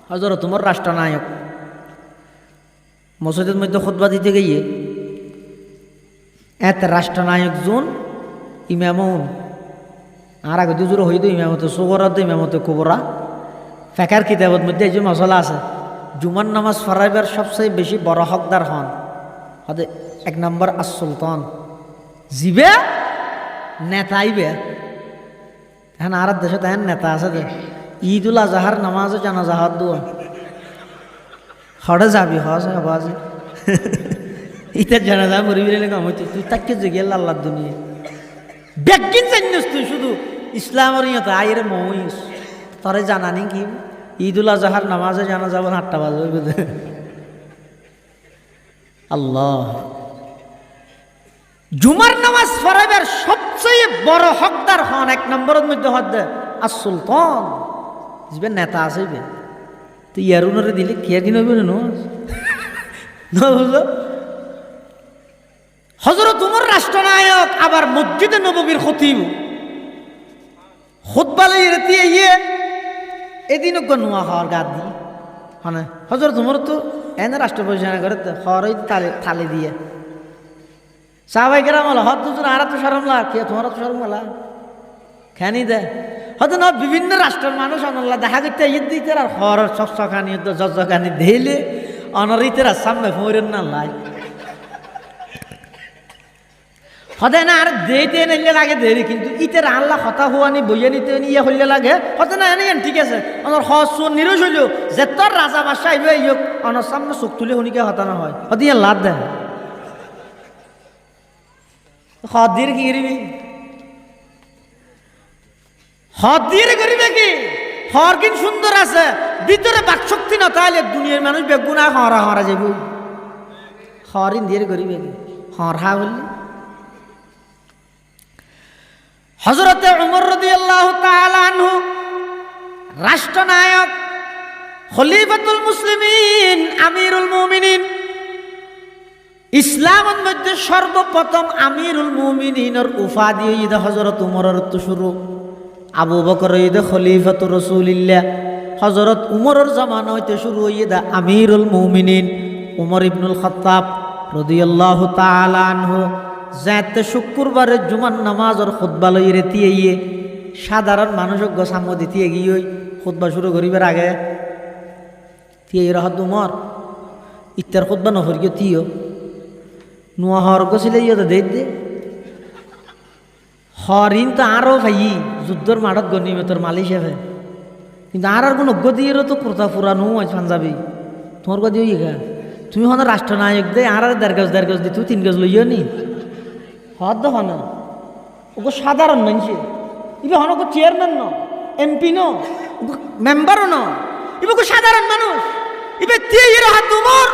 হযরত উমর রাষ্ট্রনায়ক মসজিদের মধ্যে খুতবা দিতে গিয়ে এত রাষ্ট্রনায়ক জন ইমামুন আর আগে দুজোর হইতো ইমামতে সুগরা ইমামতে কুবরা ফেকার কিতাবের মধ্যে এই যে মশলা আছে জুমার নামাজ ফরাইবার সবচেয়ে বেশি বড় হকদার হন হতে এক নম্বর আস সুলতান জিবে নেতা আইবে এখন আর দেশে তেন নেতা আছে যে ঈদুল আজহার নামাজও জানাজা হাত দোয়া হরে যাবি হজ আবাজ ইতার জানাজা মরিবিলে কাম হইতে তুই তাকে যে গেল আল্লাহর দুনিয়া বেগিন জানিস তুই শুধু ইসলামের ইয়তে আইরে মহিষ তরে জানানি কি ঈদুল আজহার নামাজে জানা যাব 8টা বাজে আল্লাহ জুমার নামাজ পড়াবার সবচেয়ে বড় হকদার হন এক নম্বরের মধ্যে হদ আর সুলতান যে নেতা আছে তো ইয়ারুনরে দিলে কে দিন হইবে না বুঝলো হযরত উমর রাষ্ট্রনায়ক আবার মসজিদে নববীর খতিব খুতবা লইতে ইয়ে এদিন নোয়া হওয়ার গাদ দি হ্যাঁ হযরত উমর তো এনে রাষ্ট্র পরিচালনা করে হরই থালে দিয়ে সাহাবাই কেরাম হল হদ দুজন আর তো সরম লাগ কে তোমার তো সরম লাগ খানি দে হয়তো না বিভিন্ন রাষ্ট্রের মানুষ অনল্লা দেখা করতে ঈদ দিতে আর হর চকচকানি জজকানি দিলে অনরিতের সামনে ফোরেন না লাই হতে না আর দেইতে নিলে লাগে দেরি কিন্তু ইতের আল্লাহ হতা হুয়ানি বইয়া নিতে নিয়ে হইলে লাগে হতে না এনে ঠিক আছে অনর হস নিরোজ হইল যে তোর রাজা বাসা আইবে ইয়ক অনর সামনে চোখ তুলে শুনিকে হতা না হয় হতে ইয়ে লাভ দেয় হদির কি করিবি হদির করিবে কি হর কিন সুন্দর আছে ভিতরে বাকশক্তি না তাহলে দুনিয়ার মানুষ বেগুনা হরা হরা যাবে হরিন দিয়ে করিবে কি হরহা বললি হযরতে উমর রাদিয়াল্লাহু তাআলা আনহু রাষ্ট্রনায়ক খলিফাতুল মুসলিমিন আমিরুল মুমিনিন ইসলামের মধ্যে সর্বপ্রথম আমিরুল মুমিনিনের উপাধি ঈদ হযরত উমরের তো শুরু আবু বকর ঈদ খলিফাতুর রাসূলিল্লাহ হযরত উমরের জামানা হইতে শুরু ঈদ আমিরুল মুমিনিন উমর ইবনুল খাত্তাব রাদিয়াল্লাহু তাআলা আনহু যাতে শুক্রবারে জুমার নামাজের খুতবা লইরে দিয়ে সাধারণ মানুষক সামনে দিতে গিয়ে খুতবা শুরু করিবার আগে তিয়ে রহত উমর ইত্যার খুতবা নহরিও তিও নোয়া হর গছিলে ইয়ে তো দে হরিণ তো আরও ভাই যুদ্ধর মাঠত গণিমতর মাল হিসেবে কিন্তু আর কোনো অজ্ঞ দিয়ে তো কোথা পুরানো পাঞ্জাবি তোমার কথা দিয়ে গা তুমি হন রাষ্ট্রনায়ক দে আর 1.5 গজ দি তুই 3 গজ লইও নি হদ দেখ না ওকে সাধারণ মানুষ ইবে হন চেয়ারম্যান ন এমপি ন মেম্বারও ন ইবে সাধারণ মানুষ ইবে তিয়ে হাত উমর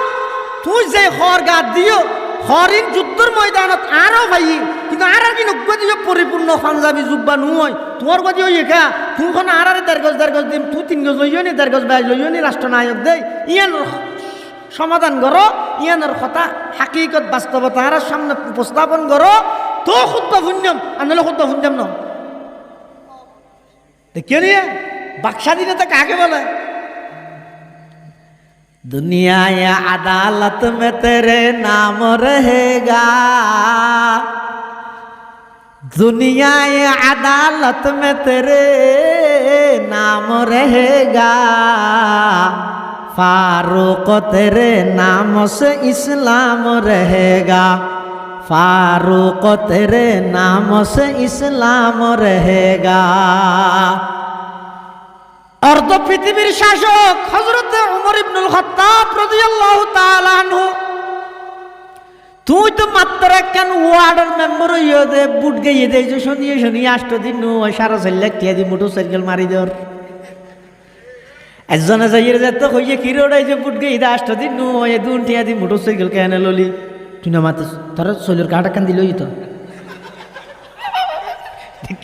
তুই যে হর গাদ দিও হরিণ যুদ্ধর ময়দানত আরও ভাই কিন্তু আর কি নজ্ঞ দিয়ে পরিপূর্ণ পাঞ্জাবি জুব্বা নুয় তোমার কথা ওই একা তুমি কোন আর 1.5 গজ দিম তুই 3 গজ লইও নি 1.5 গজ বাইজ লইও নি রাষ্ট্রনায়ক দেয় ইয়ান সমাধান করো ইয়ানের কথা হাকিকত বাস্তবতা আর সামনে উপস্থাপন করো তো খুতবা শুনলাম আনলে খুতবা শুনলাম না দেখিও নিয়ে বাকস্বাধীনতা কাকে বলে दुनिया या अदालत में तेरे नाम रहेगा दुनिया या अदालत में तेरे नाम रहेगा फारूक तेरे नाम से इस्लाम रहेगा फारूक तेरे नाम से इस्लाम रहेगा अर्ध पृथिवीर शासक हजरत उमर इब्नुल खत्ताब রাদিয়াল্লাহু তাআলা আনহু তুই তো মাত্র একখান ওয়ার্ডের মেম্বার হইয়া দে বুট গিয়ে দে যে শুনিয়ে 8 দিন ওই সারা চাল্লাক টিয়া দি মোটরসাইকেল মারি দেওয়ার একজনে যাইয়ে যেত হইয়ে কি রোডাই যে বুট গিয়ে 8 দিন ওই দুন টিয়া দি মোটরসাইকেল কেন ললি তুই না মাতে তোর শৈলের কাটা কান দিলই তো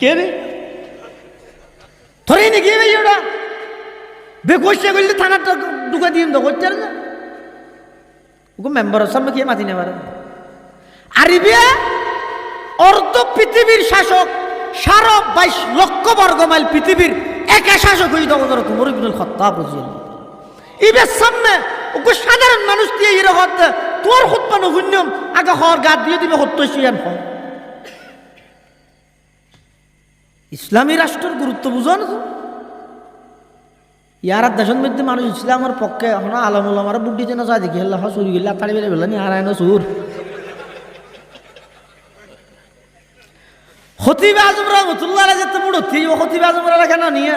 কে রে তোরে নি গিয়ে ওটা বেকোশে গলি থানাটা ঢুকা দিম তো করতে না ওকে মেম্বারের সামনে কি মাতি নেবার আরিবে অর্ধ পৃথিবীর শাসক 22 লক্ষ বর্গ মাইল পৃথিবীর একা শাসক হই দাও হযরত উমর ইবনুল খাত্তাব রাদিয়াল্লাহু ইবের সামনে ওকে সাধারণ মানুষ দিয়ে এর হত তোর খুতবানো হুন্যম আগে হর গাদ দিয়ে দিবে হত্য শিয়ান হয়। ইসলামী রাষ্ট্রের গুরুত্ব বুঝো না তো? ইয়ার দেশের মধ্যে মানুষ ইসলামের পক্ষে এখন আলমুল আমার বুদ্ধি যেন চাই দেখি আল্লাহ চুরি গেলে তাড়ি বেড়ে বেলা নি হারায় না সুর খতিব আজম রহমতুল্লাহ যেতে বুড়ো দিয়ে খতিব আজমরা কেন নিয়ে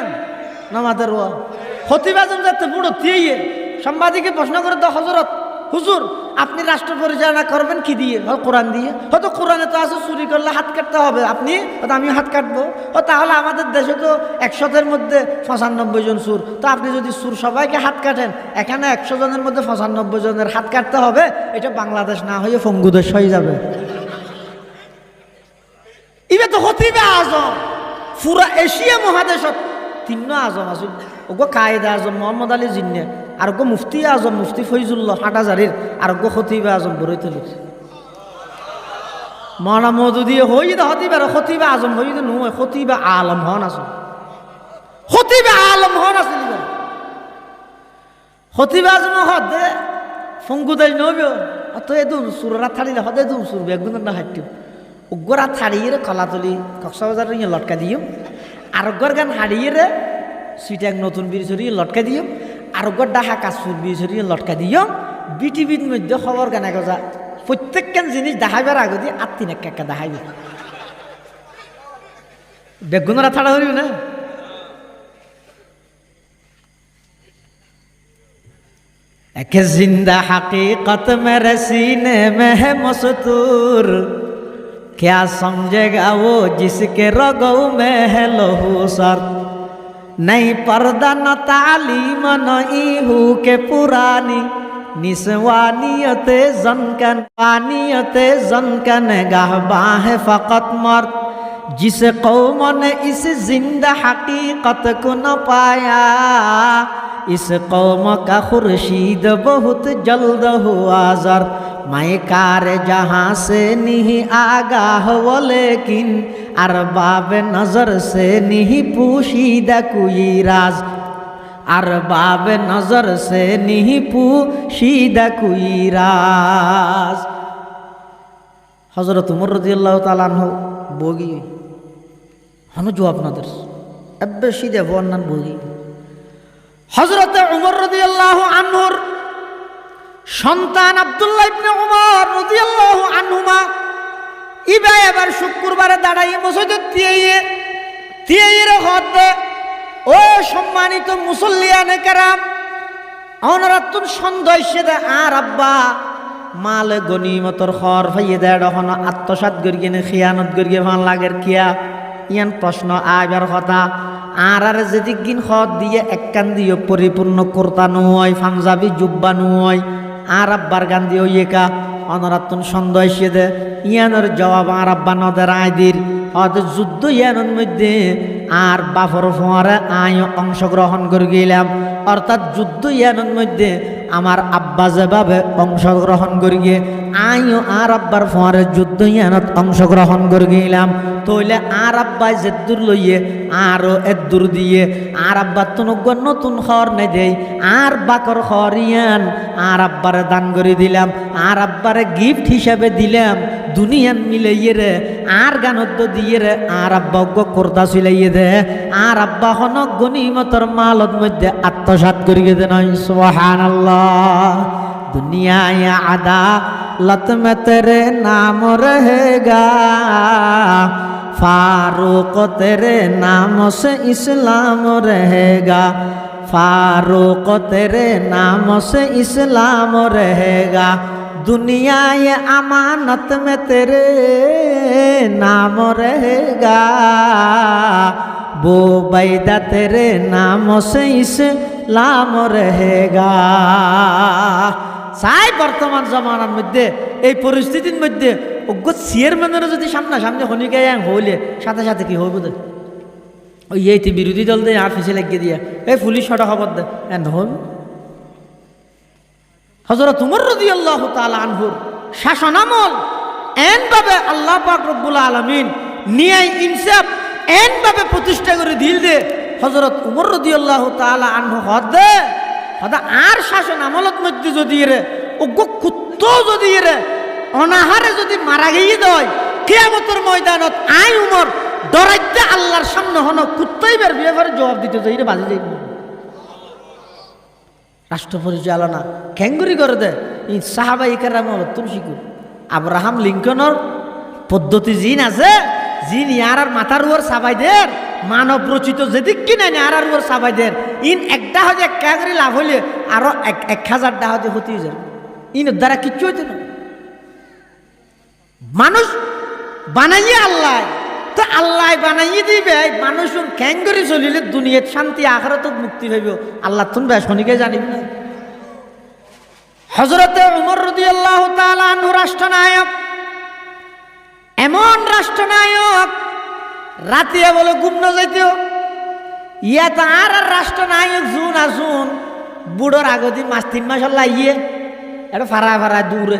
না মাদের খতিব আজম যেতে বুড়ো দিয়ে সাংবাদিকে প্রশ্ন করে তো হজরত হুজুর আপনি রাষ্ট্র পরিচালনা করবেন কি দিয়ে? কোরআন দিয়ে। হয়তো কোরআনে তো আছে চুরি করলে হাত কাটতে হবে, আপনি হয়তো আমিও হাত কাটবো। ও তাহলে আমাদের দেশে তো 100-এর মধ্যে 95 জন সুর, তো আপনি যদি সুর সবাইকে হাত কাটেন, এখানে 100 জনের মধ্যে 95 জনের হাত কাটতে হবে, এটা বাংলাদেশ না হয়ে ফঙ্গুদেশ হয়ে যাবে। ইবে তো খতিবে আজম পুরা এশিয়া মহাদেশত 3 আজম আছে। ওগো কায়েদে আজম মোহাম্মদ আলী জিন্নে, আর গো মুফতি আজম মুফতি ফৈজুল্লাহ হাটাজারির, আর গো খতিবে আজম বরৈতলির। মৌলানা মওদুদি হই দে হতিবে খতিবে আজম হই দে নয়, খতিবে আলম হন আছে, খতিবে আলম হন আছে। খতিবে আজম হদে ফঙ্গুদাই নবিও তো এদুম সুররা থাড়িলে হদে দুম সুর বেগুন না হাঁটিও উগ্গরা থাড়িয়ে কলাতলি কক্সবাজার লটকা দিও, আর গর গান হারিয়ে সিটাক নতুন বিরিছড়ি লটকা দিও, আর গর ডাহা কাশফুর বিরিছড়ি লটকা দিও। বিটিভির মধ্যে খবর গানা গজা প্রত্যেকখান জিনিস দেখাইবার আগে দিয়ে 3 একটা দেখাইবে। বেগুনরা থাড়া হইব না। एक जिंदा हकीकत मेरे सीने में है मस्तूर, क्या समझेगा वो जिसके रगों में है लहू सर। नहीं पर्दा न तालीम न ईहू के पुरानी, निस्वानियते जन का निगाह बाहे फकत मर्द। जिस कौम ने इस जिंदा हकीकत को न पाया, इस कौम का खुर्शीद बहुत जल्द हुआ जर। मैं कार जहाँ से नहीं आगाह वो लेकिन अरबाब नजर से नहीं पूशीदा कोई राज, अरबाब नजर से नहीं पूशीदा कोई राज। हजरत उमर रज़ियल्लाहु ताआला अन्हु बोगी हनु जो আপনাদের এব্বে সিদে বর্ণন बोगी। হযরত উমর রাদিয়াল্লাহু আনহুর সন্তান আব্দুল্লাহ ইবনে উমর রাদিয়াল্লাহু আনহুমা ইবা এবার শুক্রবারে দাঁড়াই মসজিদে তিয়ে হদ ও সম্মানিত মুসল্লিয়ানে কেরাম অনরাতুন সন্দেশে দে আর আব্বা মাল গনিমতর খর ফাইয়ে দেড় হন আত্মসাৎ গরিয়ে খিয়ানত গরিয়ে ভান লাগের কিয়া ইয়ান প্রশ্ন আইবার কথা। আর যদি গিন খত দিয়ে এককান দিয়ে পরিপূর্ণ কর্তা নয়, পাঞ্জাবি জুব্বা নয়, আর আব্বার গান দিয়ে ইয়েকা অনরাতুন সন্দেহ দে ইয়ানোর জবাব আর আব্বা নদের আইদির হদ যুদ্ধ ইয়ানোর মধ্যে আর বাফর ফোয়ারে আয় অংশগ্রহণ করে গেলাম। অর্থাৎ যুদ্ধ ইয়ানোর মধ্যে আমার আব্বা যেভাবে অংশগ্রহণ করে গিয়ে আইও আর আব্বার ফোয়ারে যুদ্ধ ইয়ানত অংশগ্রহণ করে গেলাম। তইলে আর আব্বাই যে দূর লইয়ে আরও এত দূর দিয়ে আর আব্বার তো নতুন খর নেই দেই আর বাকর খর ইয়ান আর আব্বারে দান করে দিলাম, আর আব্বারে গিফট হিসাবে দিলাম। দুনিয়ান মিলাইয়ে রে আর গানত দিয়ে রে আর আব্বা কর্তা সিলাইয়ে দে আর আব্বা হন গনিমতর মালত মধ্যে আত্মসাৎ করিয়ে দে নয়। সুবহানাল্লাহ। दुनिया अदालत में तेरे नाम रहेगा, फारूक तेरे नाम से इस्लाम रहेगा, फारूक तेरे नाम से इस्लाम रहेगा। दुनिया ये अमानत में तेरे नाम रहेगा, वो बैदा तेरे नाम से इस्लाम रहेगा। চাই বর্তমান জমানার মধ্যে এই পরিস্থিতির মধ্যে অজ্ঞ চেয়ারম্যানেরও যদি সামনাসামনি হনিকে হইলে সাথে সাথে কি হইব দে ওই এইটি বিরোধী দল দিয়ে আর ফিসে লাগিয়ে দিয়া এই পুলিশ হটা খবর দে এন হন। হযরত উমর রাদিয়াল্লাহু তাআলা আনহুর শাসনামল এনভাবে আল্লাহ পাক রব্বুল আলামিন ন্যায় ইনসাফ এনভাবে প্রতিষ্ঠা করে দিল দে। হযরত উমর রাদিয়াল্লাহু তাআলা আনহু হদে হদা আর শাসন আমলত মধ্যে যদি রে ওগো কুত্ত যদি রে অনাহারে যদি মারা গিয়ে দেয় কিয়ামতের ময়দানত আই উমর ডরাইতে আল্লাহর সামনে হন কুত্তাই বের বিয়ে জবাব দিতে যাই রে বাজে যাই রাষ্ট্র পরিচালনা খেঙ্গুরি করে দে ই সাহাবাই কেরাম তুমি শিখু আব্রাহাম লিঙ্কনের পদ্ধতি জিন আছে জিন ইয়ার মাথার উপর সাবাইদের মানব রচিত যেদিক কি নাই আর উপর সাবাইদের ইন একটা হজে একটা করে লাভ হইলে আরো 1000টা হজে হতে যায় ইন দ্বারা কিচ্ছু হইতে না মানুষ বানাইয়ে আল্লাহ তো আল্লাহ বানাইয়ে দিবে মানুষ ক্যাঙ্গরি চলিলে দুনিয়ার শান্তি আখিরাত মুক্তি পাইব আল্লাহ তুমি শনিকে জানিব না হযরতে উমর রাদিয়াল্লাহু তাআলা আনহু রাষ্ট্রনায়ক এমন রাষ্ট্রনায়ক রাতিয়া বলে ঘুম না যাইতেও ইয়া তো আর রাষ্ট্রনায়ক জুন আসুন বুড়োর আগদি 3 মাস লাগিয়ে এটা ফারা দূরে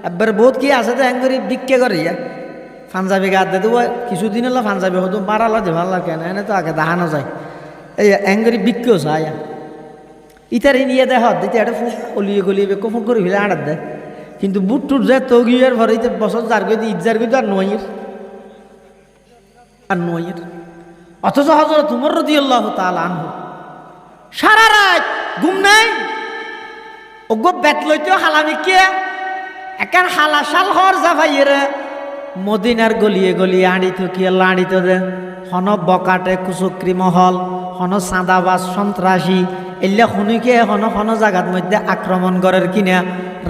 একবার বহুত কি আছে তো এঙ্গরি বিক্কে করে ইয়া পাঞ্জাবি গাদ দে দেবো কিছুদিন হলো পাঞ্জাবি হতো বাড়ালো যে ভালো কেন এনে তো আগে দেখানো যায় এই এঙ্গরি বিক্কেও চায় ইতার নিয়ে দেখ দিতে একটা ফুল অলিয়ে গলিয়ে বেকো ফুল করে ফেলে আড়াত দেয় কিন্তু বুট টুট যায় তো গিয়ে ভরে ইতে বছর যার গিয়ে ঈদ যার গিয়ে আর নয়ের অথচ হযরত উমর রাদিয়াল্লাহু তাআলা আনহু সারা রাত ঘুম নাই ওগো বেত লইতেও হালামি কে একার হালাশাল হর জাভাইয়েরা মদিনার গলিয়ে গলিয়ে আড়িত কি আল্লাহ আড়িত দে হন বকাটে কুচক্রি মহল হন সাদাবাজ সন্ত্রাসী এল্লা শুনিকে হন জায়গার মধ্যে আক্রমণ করার কিনা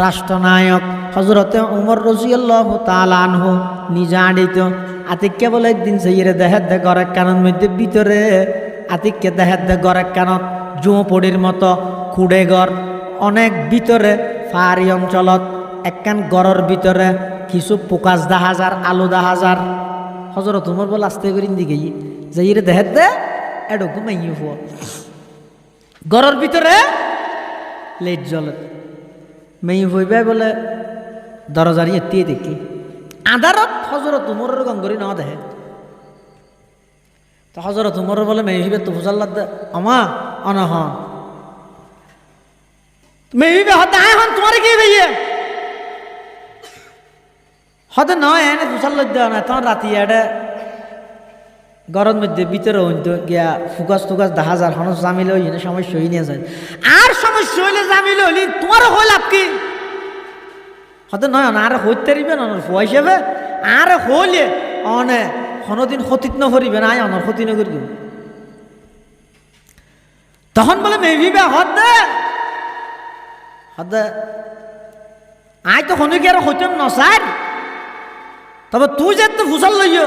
রাষ্ট্রনায়ক হযরতে উমর রাদিয়াল্লাহু তাআলা আনহু নিজে আড়িত আতিককে বলে একদিন সেইরে দেহের দে গড়ের কানের মধ্যে ভিতরে আতিককে দেহের দে গড়ের কানত জোঁপড়ির মতো খুঁড়ে গড় অনেক ভিতরে পাহাড়ি অঞ্চলত একখান গড়ের ভিতরে কিছু পোকাশ 10,000 আলু 10,000 হযরত উমর বলে আস্তে করে দিকে যাইরে দেহের দে এডকু মাইয়ে ফুয়া গড়ের ভিতরে লেট জ্বলে মেয়ে হইবে বলে দরজারি এতিয়ে দেখি আদারত হযরত উমরের গঙ্গরি না দেখে তো হযরত উমর বলে মেয়ে হইবে তো ফুসাল্লাদ দে আমা অনহ মেয়ে হইবে হতে আয় হন তোমার কি ভাইয়ে হতে নয় এনে ফুসাল্লাদ দেওয়া না তখন রাতি এডে গরম মধ্যে ভিতরে হইতো গিয়া ফুকাস টুকাস 10,000 হন জামিলে হই না সমস্যা হই নিয়ে যায় আর সমস্যা হইলে জামিলে হইলি তোমারও হইল আপকি হতে নয় আর হইতে পারিবে না ফুয়া হিসেবে আর হইলে অনে কোনোদিন ক্ষতিত নকরিবে না অনর ক্ষতি নকরি তখন বলে মেভিবে হতে হতে আই তো শনিকে আর হইতে নচার তবে তুই যে তো ফুসাল লইও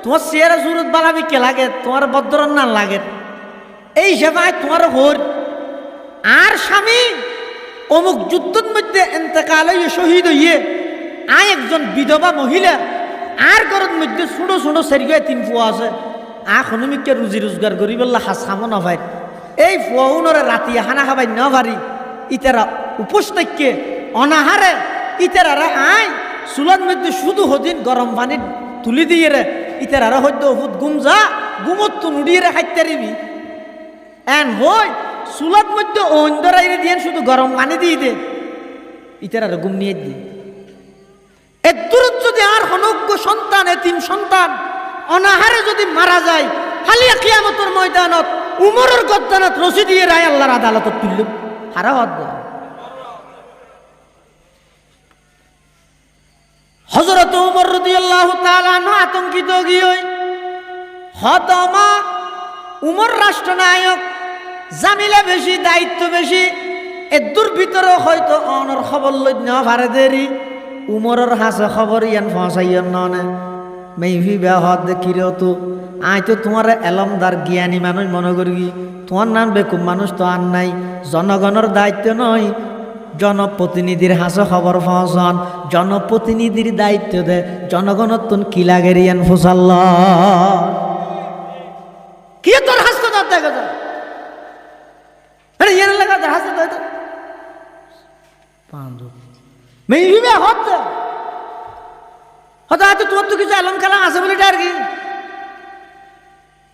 তোমার চেয়ারে সুরত বালাবি কে লাগে তোমার বদ্রন না লাগে এই সেবায় তোমার হর আর স্বামী অমুক যুদ্ধের মধ্যে এতেকাল হইয়ে শহীদ হইয়ে আয় একজন বিধবা মহিলা আর ঘরের মধ্যে ছোটো ছোটো সেরিগায় 3 ফুয়া আছে হনুমিককে রুজি রোজগার করি বললে হাস খামো না ভাই এই ফুয়াউনরে রাতি হানা খাবাই না পারি ইতারা উপোস থেকে অনাহারে ইতারা আয় চুলার মধ্যে শুধু হদিন গরম পানি তুলি দিয়ে রে ইতারা হয়তো ওষুধ গুম যা গুমত তো নুড়িয়ে রে খাইতে পারিবি এন হই চুলার মধ্যে অন্ধরাই দিয়ে শুধু গরম পানি দিয়ে দে ইতারা গুম নিয়ে দিয়ে এর দূরত যদি আর হনজ্ঞ সন্তান এতিম সন্তান অনাহারে যদি মারা যায় হালিয়া কিয়ামতের ময়দানত উমরের গদ্দানত রশি দিয়ে রায় আল্লাহর আদালতত তুলল হারা হদ হযরত উমর রাদিয়াল্লাহু তাআলা আনহু আতঙ্কিত গিয়ে হতমা উমর রাষ্ট্রনায়ক জামিলা বেশি দায়িত্ব বেশি এদুর ভিতরে হয়তো অনর খবর লই না পারে দেরি উমরের হাসে খবর ইয়ান ফসাইয়ান ননে মেভি বেহদ দেখিরেও তো আই তো তোমার এলমদার জ্ঞানী মানুষ মনে করি তোমার নাম বেকুব মানুষ তো আর নাই জনগণের দায়িত্ব নয় জনপ্রতিনিধির হাসে খবর ফসন জনপ্রতিনিধির দায়িত্ব দে জনগণের তুন কি লাগে রিয়ান ফসাল্ল কি তোর হাসতে দাঁত দেখা যায় ইয়ান লাগা হাসতে দাঁত পাঁচ মেয়ে হতে হয়তো তোমার তো কিছু এলম কালাম আছে বলে আর কি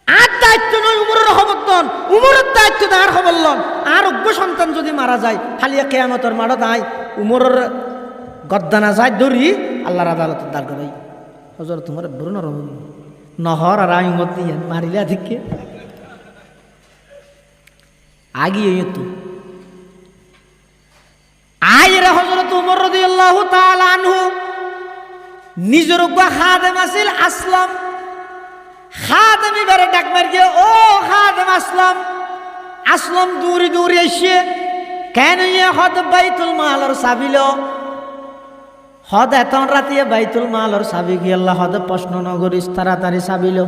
আর দায়িত্ব নয় উমরের হবতন, উমরের দায়িত্ব তার হবল্লন। আর অজ্ঞ সন্তান যদি মারা যায় খালি কেয়ামতের মাঠত আয় উমরের গদ্দানা যায় ধরি আল্লাহর আদালতের দাঁড় করাই। হজর তোমার বড় নরম নহর আর আই উমত দিয়ে মারিলে আধিককে আগিয়ে তো আইরে হযরত উমর রাদিয়াল্লাহু তাআলা আনহু নিজের খাদেম আছিল আসলাম। খাদেম এবারে ডাক মারিয়ে ও খাদেম আসলাম। আসলাম দূরে দূরে এসে কেন ইয়ে হদ বাইতুল মালর সাবিল হদ এত রাতিয়ে বাইতুল মালর সাবি গিয়ে আল্লাহ হদ প্রশ্ন নগরিস তাড়াতাড়ি সাবিল।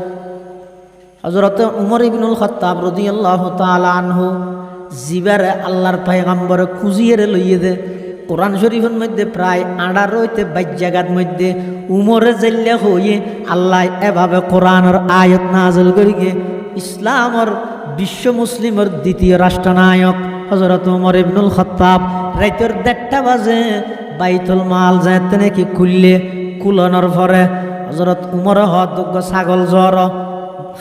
হযরত উমর ইবনুল খাত্তাব রাদিয়াল্লাহু তাআলা আনহু জিবারে আল্লাহর পয়গম্বর খুঁজিয়ে লইয়ে দে। কোরআন শরীফের মধ্যে প্রায় 18 জায়গার মধ্যে উমরে জেল্লে হয়ে আল্লাহ এভাবে কোরআনের আয়াত নাযিল করিয়ে ইসলামর বিশ্ব মুসলিমের দ্বিতীয় রাষ্ট্রনায়ক হযরত উমর ইবনুল খাত্তাব রাতের 1:30 বাজে বাইতুল মাল যাইতে নাকি খুললে কুলানোর পরে হযরত উমর হদুগ ছাগল জ্বর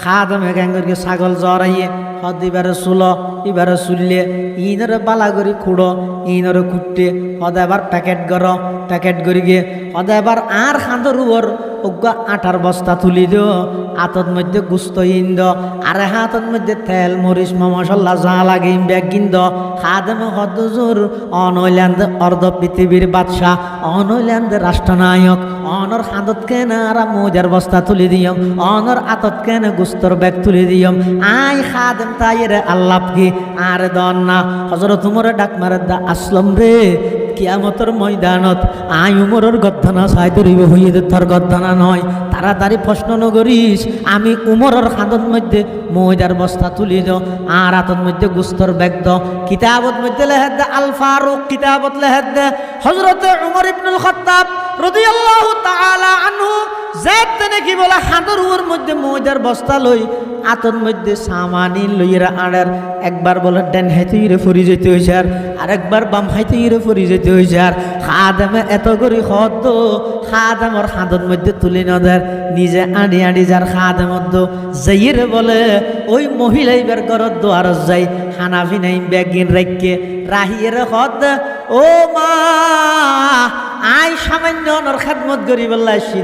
খাদমে গ্যাঙ্গরকে ছাগল জ্বরাইয়ে হদ এবারে চুল এবারে চুললে ইনরে বালা করি খুঁড়ো ইনরে খুঁটতে হদ এবার প্যাকেট করি গিয়ে হদ এবার আর খাঁদর উপর অজ্ঞা আটার বস্তা তুলি দিও হাতত মধ্যে গুস্ত ইন দ আর হাতত মধ্যে তেল মরিচ মশলা যা লাগে ব্যাগ কিন খাদমে হদ জোর অনৈল্যান্ড অর্ধ পৃথিবীর বাদশাহ অনৈল্যান্ড রাষ্ট্রনায়ক অনর হাতত কেন আর মোজার বস্তা তুলি দিয়ম অনর আতত কেন গুস্তর ব্যাগ তুলি দিয়ম আই খাদেম তাইরে আল্লাহ কি আর দন না হযরত উমরে ডাক মারে দা আসলাম রে কিয়ামতের ময়দানত আই উমরের গদ্দানা চাই ধরিব হইয়ে তোর গদ্দানা নয় তাড়াতাড়ি প্রশ্ন নগরিস আমি উমরের হাতত মধ্যে ময়দার বস্তা তুলি দাও আর হাতত মধ্যে গুস্তর ব্যাগ দাও কিতাবত মধ্যে লেখে দে আল ফারুক কিতাবত লেখে দে হযরত উমর ইবনুল খাত্তাব রাদিয়াল্লাহু তাআলা আনহু যেত নাকি বলে হাতর উপর মধ্যে ময়দার বস্তা লই আতর মধ্যে সামানি লইরা আড়ার একবার বলে ডান হাতে ইরে ফরি যেতে হইছে আর একবার বাম হাতে ইরে ফরি যেতে হইছে আর খাদেমে এত করে হদ খাদেমর হাতর মধ্যে তুলি নদের নিজে আড়ি আড়ি যার খাদেমত যাইরে বলে ওই মহিলা এবার ঘরত দোয়ার যাই হানাফি নাই ব্যাগিন রাখকে রাহিয়ের হদ ও মা আই সামান্য অনর খেদমত করি বললা আসি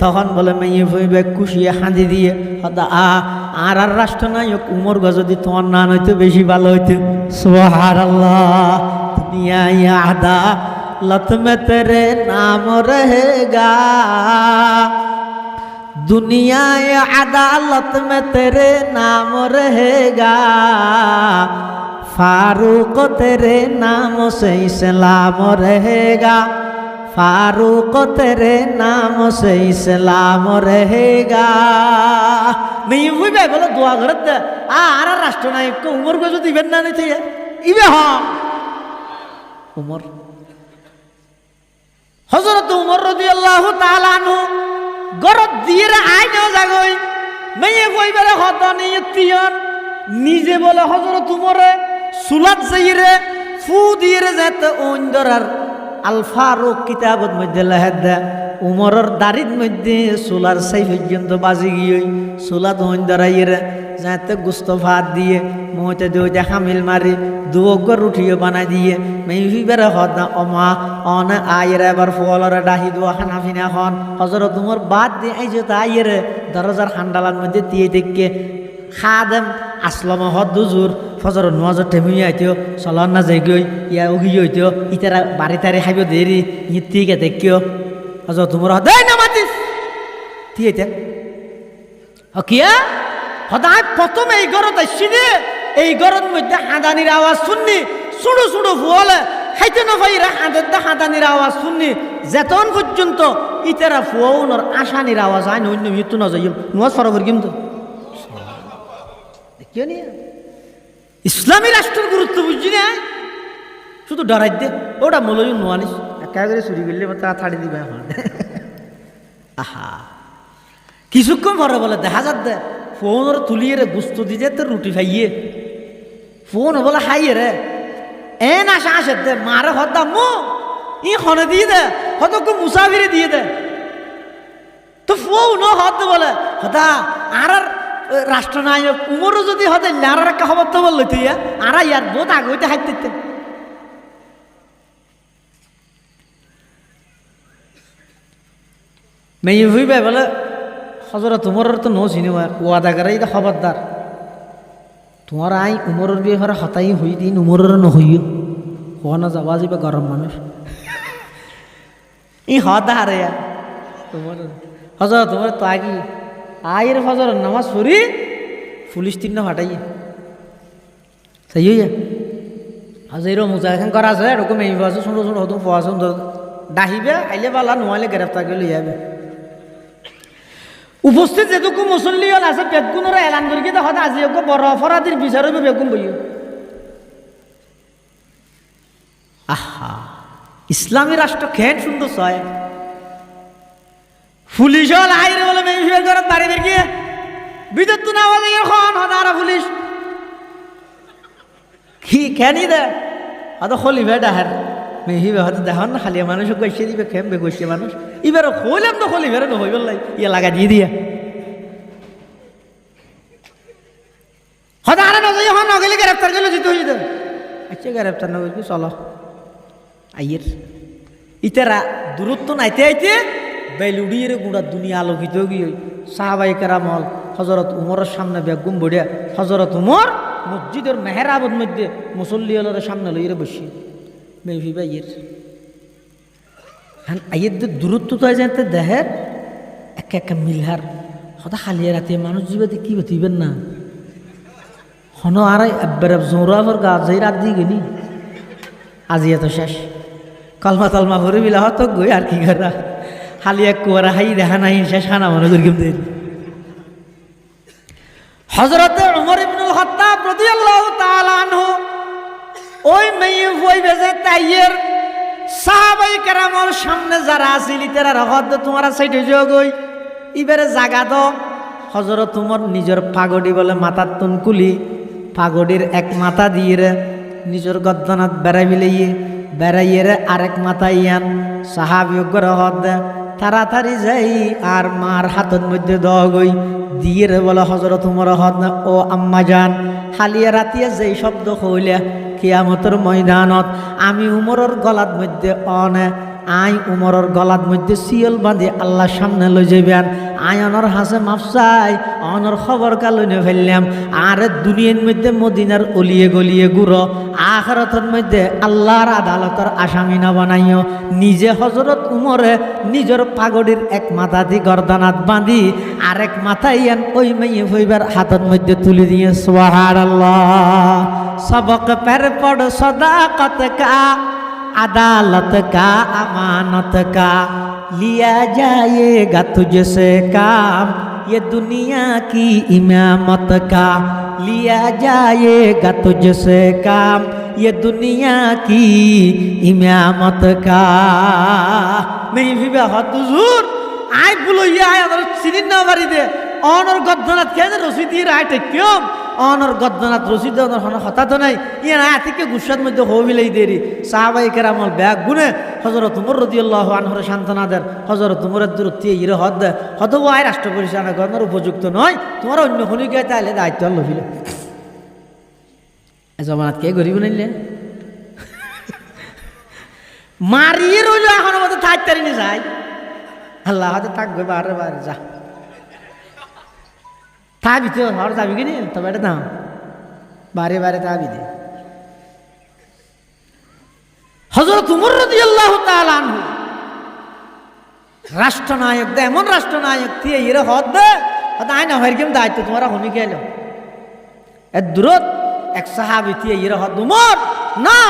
তখন বলে মেয়ে ভইবে খুশিয়ে হাঁদি দিয়ে হদা আর রাষ্ট্রনায়ক উমর যদি তোমার নাম হইতো বেশি ভালো হইতো। সুবহানাল্লাহ দুনিয়া আদা লত মে তেরে নাম রহেগা দুনিয়া আদালত মে তেরে নাম রহেগা फारूक तेरे नाम से इस्लाम रहेगा फारूक तेरे नाम से इस्लाम रहेगा मैं ये वही बोलो दुआ करत आर राष्ट्रनायक को उमर को जो दिबेन ना नहीं थे इबे हाँ उमर हजरत उमर রাদিয়াল্লাহু তাআলা আনহু গরত দিয়ে আই না জাগই मैं ये वही बोले হতা নিয়তিয়ন নিজে বলে হযরত উমরে সুলাত যাইরে ফু দিয়ে যেতে ওইন্দরার আল ফারুক কিতাবত মধ্যে লেখা দে উমরের দাড়ির মধ্যে সুলার সাই পর্যন্ত বাজি গিয়ে সুলাত ওইন্দরাইরে যাতে গুস্ত ভাত দিয়ে মুহতে দুইটা হামিল মারি দুগর রুটিও বানাই দিয়ে মেইবারে হদ না অমা অন আইরে এবার ফলরে ডাহি দোয়া হানাফিনা হন হযরত উমর বাদ দিয়ে এই যে আইরে দরজার হান্ডালার মধ্যে দিয়ে দেখকে খাদেম আসলাম হদ দুজুর ফজর নজর টেমিয়ে আইতেও চলন না যাই গই ইয়া উগি হইতেও ইতারা বাড়ি তারে খাইব দেরি ইতিকে দেখিও হজর তোমার হদাই না মাতিস তিয়েতে কিয়া হদাই প্রথমে এই ঘরত আসছি রে এই ঘরের মধ্যে হাঁদানির আওয়াজ শুননি সুড়ো সুড়ো ফুয়ালে খাইতে না ভাইরা হাঁদানির আওয়াজ শুননি যেতন পর্যন্ত ইতারা ফুয়াউনর আসানির আওয়াজ আইন অন্য মৃত্যু না যাই নোয়াজ ফরফর কিন্তু দেখিও নিয়ে ইসলামী রাষ্ট্রের গুরুত্ব বুঝছি না শুধু ডরাই দে ওটা মলই নোয়ানিস একা করে চুরি করলে তা ছাড়ি দিবে এখন আহা কিছুক্ষণ পরে বলে দেখা যাক দে ফোন তুলিয়ে রে গুস্ত দিয়ে তো রুটি খাইয়ে ফোন বলে খাইয়ে রে এ না আসে দে মারে হদ্দা মো ই খনে দিয়ে দে হত মুসাফিরে দিয়ে দে তো ফোন হদ বলে হদা আর রাষ্ট্রনায়ক উমরও যদি হতে আর একটা খবর তো বললো তুই আর ইয়ার বহুত আগে হইতে হাইতে মেয়ে হইবে বলে হজরত উমরের তো নো চিনিবা ওয়াদা করে এটা খবরদার তোমার আই উমরের বিয়ে হওয়ার হতাই হই দিন উমরের নহইও হওয়া না যাবা যাবে গরম মানুষ ই হতা হারে তোমার হজরত তোমার তো আগি আয়ের ফজরের নামাজ পড়ি পুলিশ তিন না ফাটাই সেই হইয়া আজ এরকম মোজা এখন করা আছে এরকম এই আছে শুনো শুনো হতো পোয়া শুন ডাহিবে আইলে বালা নোয়ালে গ্রেফতার করে লই যাবে উপস্থিত যেটুকু মুসল্লি হল আছে বেগুনের এলান করি কি দেখা আজি বড় অপরাধীর বিচার হইবে বেগুন বইও আহা ইসলামী রাষ্ট্র খেন সুন্দর ছয় পুলিশ হল আইরে বলে মেয়ে ঘরত বাড়ি বের গিয়ে বিদ্যুৎ না বলে এখন হতারা পুলিশ কি খেনি দে হয়তো খলিবে ডাহার মেহিবে হয়তো দেখান না খালি মানুষ গৈছে দিবে খেমবে গৈছে মানুষ এবার হইলাম তো খলিবে নহইব লাই ইয়ে লাগা দিয়ে দিয়া হয়তো আরে নজর এখন নগেলে গ্রেপ্তার করলে জিতে হয়ে যেত আচ্ছা গ্রেপ্তার না করবি চলো আইয়ের ইতারা দূরত্ব নাইতে আইতে বেলুড়িয়ে গুঁড়া দুনিয়া আলোকিত গিয়ে সাহাবাই কেরামল হজরত উমরের সামনে বেগুম বড়িয়া হজরত উমর মসজিদের মেহরাবের মধ্যে মুসল্লি হলের সামনে লইয়ে বসি মেভি বাইয়ের হ্যাঁ আইয়ের দূরত্ব তো জানতে দেহের একে একে মিলহার হতা হালিয়া রাতে মানুষ জীবাতে কি বতিবেন না হন আর একবার জোরাবর গা যাই রাত দিয়ে গেনি আজি এত শেষ কলমা তলমা ভরে বিলা হতো গই আর কি করা হালিয়া কুয়ারা হাই দেখা নাই শেষ খানা মনে করি কিন্তু হযরতে উমর ইবনুল খাত্তাব রাদিয়াল্লাহু তাআলা আনহু ওই মেয়ে ওই বেজে তাইয়ের সাহাবায়ে কেরামের সামনে যারা আছিল তারা রহদ তোমারা সাইড হয়ে যাও গই ইবারে জাগা দাও হযরত উমর নিজের পাগড়ি বলে মাথার তুন কুলি পাগড়ির এক মাথা দিয়ে নিজের গদ্দনাত বেড়াইয়ে আরেক মাথা ইয়ান সাহাবিয়ক রহদ তাড়াতাড়ি যাই আর মার হাতের মধ্যে দেওয়া গই দিয়ে বলে হজরত উমর হদ না ও আম্মা যান হালিয়া রাতিয়া যেই শব্দ হইলে কিয়ামতের ময়দানত আমি উমরের গলার মধ্যে আই উমরের গলার মধ্যে সিয়ল বাঁধে আল্লাহর সামনে লই যাবেন আয়নর হাসে মাফসাই অনর খবর কালনে ফেললাম আর দুনিয়ার মধ্যে মদিনার অলিয়ে গলিয়ে গুড়ো আখিরাতের মধ্যে আল্লাহর আদালতের আসামি না বানাইও নিজে হযরত উমরে নিজের পাগড়ির এক মাথা দি গর্দানাত বাঁধি আরেক মাথা ইয়ান ওই মেয়ে হইবার হাতের মধ্যে তুলে দিয়ে সুবহানাল্লাহ সবক পের পড় সদাকত কা अदालत का अमानत का लिया जाएगा तुझसे काम ये दुनिया की इमामत का लिया जाएगा तुझसे काम ये दुनिया की इमामत का नहीं भी बहुत हुजूर आय बोलो ये आय अगर सिनिन ना मारी दे অনর গদ্দনাথ কেন রসিদির আইতে কেউ অনর গদ্দনাথ রসিদ হঠাৎ নাই ইয়ে না আতিকে গুসার মধ্যে হবিলেই দেরি সাহাবাই কেরামল ব্যাগ গুনে হযরত উমর রাদিয়াল্লাহু আনহুর সান্ত্বনা দেন হযরত উমরের দূরত্ব ইরে হদ দে হদ আয় রাষ্ট্র পরিচালনা করার উপযুক্ত নয় তোমার অন্য খনি গে তাইলে দায়িত্ব লইলে জমানাত কে গরিব নাইলে মারিয়ে রইল এখন মতো থাকতারি নি যাই আল্লাহ হাতে থাকবে বারে বারে যা তাবি তো হর যাবি কি নি তবে এটা দাও বারে বারে তাবি দে হযরত উমর রাদিয়াল্লাহু তাআলা আনহু রাষ্ট্রনায়ক দে এমন রাষ্ট্রনায়ক দিয়ে এর হদ দে হদ আইনা হইর কেম দায়িত্ব তোমরা হনি গেল এ দূরত এক সাহাবী দিয়ে এর হদ উমর না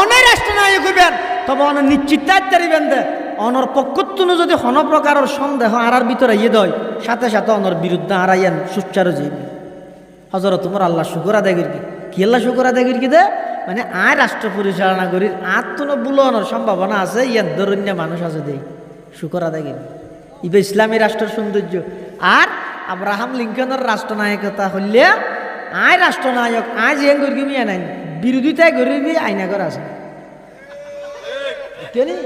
অনেক রাষ্ট্রনায়ক হইবেন তবে অন নিশ্চিত দায়িত্ব দিবেন দে অনর পক্ষতুনো যদি হন প্রকারের সন্দেহ আরার ভিতরে ইয়ে দয় সাথে সাথে অনর বিরুদ্ধে আরাইয়ান সুচারু যাইবে হযরত উমর আল্লাহ শুকর আদায় করি কি আল্লাহ শুকর আদায় করি দে মানে আয় রাষ্ট্র পরিচালনা করি আর তো বুলানোর সম্ভাবনা আছে ইয়ান দরন্য মানুষ আছে দেই শুকর আদায় করি ইবে ইসলামী রাষ্ট্রের সৌন্দর্য আর আব্রাহাম লিঙ্কনের রাষ্ট্রনায়কতা হইলে আয় রাষ্ট্রনায়ক আয় যে করি মিয়া নাই বিরোধিতায় গরিবি আইনা করা আছে কেনি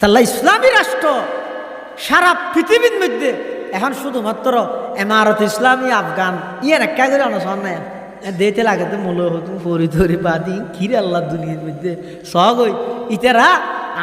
তাহলে ইসলামী রাষ্ট্র সারা পৃথিবীর মধ্যে এখন শুধুমাত্র এমারত ইসলামী আফগান ইয়ার একটা করে অনশন নাই দিতে লাগে তো মূল হতো ফরি ধরি বাদি কিরে আল্লাহ দুনিয়ার মধ্যে সহগ হই ইতারা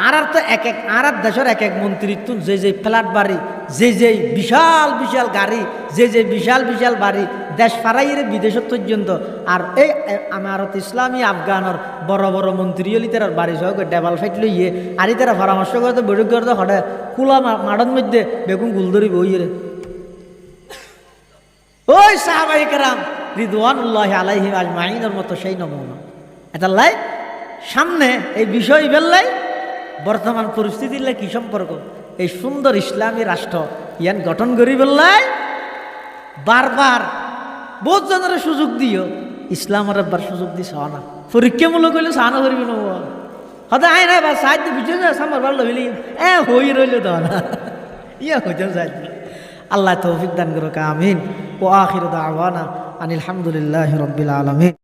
আর তো এক এক আর দেশের এক এক মন্ত্রিত্ব যে ফ্ল্যাট বাড়ি যে বিশাল বিশাল গাড়ি যে বিশাল বিশাল বাড়ি দেশ ফারাইয়ের বিদেশত পর্যন্ত আর এই আমারত ইসলামী আফগানের বড় বড় মন্ত্রী হলি তার বাড়ি সহ ডেবাল ফাইট লইয়ে আর তারা পরামর্শ করতে বৈঠক করতে হঠাৎ খোলা মাঠের মধ্যে বেগুন গুলদরি বইয়ে ওই সাহাবাই কেরাম রিদওয়ানুল্লাহ আলাইহিম আজমাইনের মতো সেই নমুনা এটা লাই সামনে এই বিষয় বেললাই বর্তমান পরিস্থিতির লাই কি সম্পর্ক এই সুন্দর ইসলামী রাষ্ট্র ইয়ান গঠন করি বেললাই বারবার বহুত জনের সুযোগ দিও ইসলামের একবার সুযোগ দি চাওয়া না পরীক্ষামূলক হইলে চাওয়া করবি নব হয়তো আয় না বা সাহায্য বুঝে না সামার ভালো হইলি হই রইলে তো না ইয়া হইতেও সাহায্য আল্লাহ তৌফিক দান করুক আমিন ও আখির দাওয়ানা আনিল হামদুলিল্লাহি রাব্বিল আলামিন।